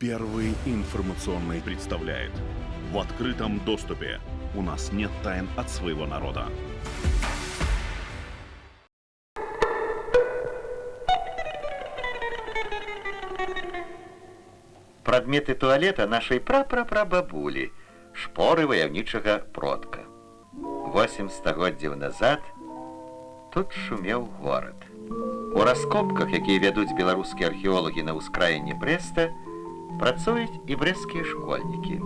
Первый информационный представляет. В открытом доступе. У нас нет тайн от своего народа. Прадметы туалета нашай прапрапрабабулі, шпоры ваяўнічага продка. 8 стагоддзяў назад тут шумеў горад. У раскопках, якія вядуць беларускія археолагі на ўскраіне Брэста, працуюць і брэсцкія школьнікі.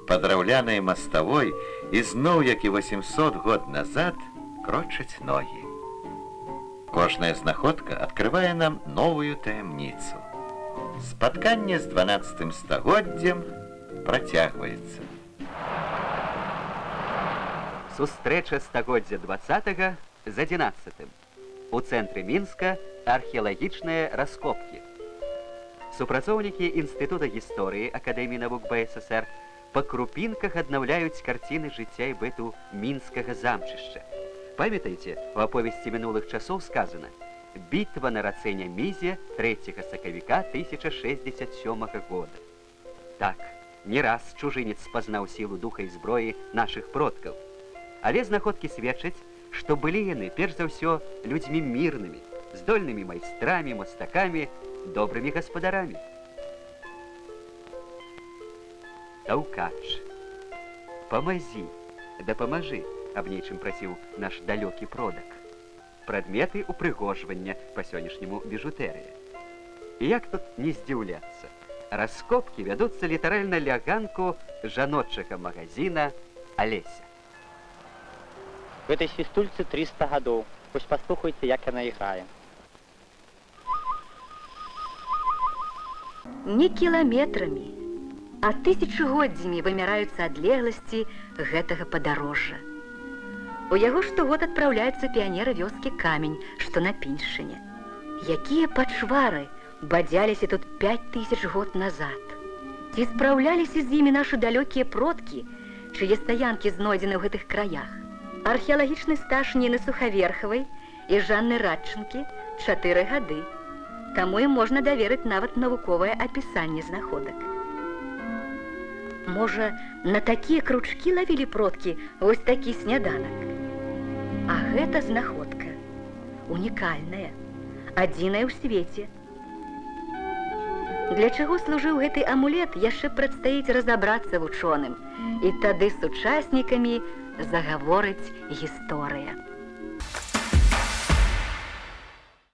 Па драўлянай маставой ізноў, як і 800 год назад, крочаць ногі. Кожная знаходка адкрывае нам новую таямніцу. Спатканне з 12 стагоддзем працягваецца. Сустрэча стагоддзя 20-го з 11-м. У цэнтры Мінска археалагічныя раскопкі. Супрацоўнікі Інстытута гісторыі Акадэміі навук БССР па крупінках аднаўляюць карціны жыцця і быту мінскага замчышча. Памятаеце, у аповесці мінулых часоў сказана: «Бітва на рацэ Нямізе 3 сакавіка 1067 года». Так, не раз чужынец спазнаў сілу духа і зброі нашых продкаў. Але знаходкі сведчаць, што былі яны, перш за ўсё, людзьмі мірнымі, здольнымі майстрамі, мастакамі, добрымі гаспадарамі. Таўкач. Памазі, дапамажы, аб нечым прасіў наш далёкі продак. Прадметы упрыгожвання, па сённяшняму біжутэрыя. І як тут не здзіўляцца? Раскопкі вядуцца літаральна ля ганку жаночага магазіна «Алеся». В этой свистульце 300 гадоў. Вось паслухайце, як яна іграе. Не кіламетрамі, а тысячагоддзямі вымяраюцца адлегласці гэтага падарожжа. У яго штогод адпраўляюцца піянеры вёскі Камень, што на Піншчыне. Якія пачвары бадзяліся тут 5000 год назад? Ці спраўляліся з імі нашы далёкія продкі, чые стаянкі знойдзены ў гэтых краях? Археалагічны стаж Ніны Сухаверхавай і Жанны Радчынкі 4 гады. Таму ім можна даверыць нават навуковае апісанне знаходак. Можа, на такія кручкі лавілі продкі вось такі сняданак? А гэта знаходка унікальная, адзіная ў свеце. Для чаго служыў гэты амулет, яшчэ прадстаіць разабрацца вучоным, і тады з сучаснікамі загаворыць гісторыя.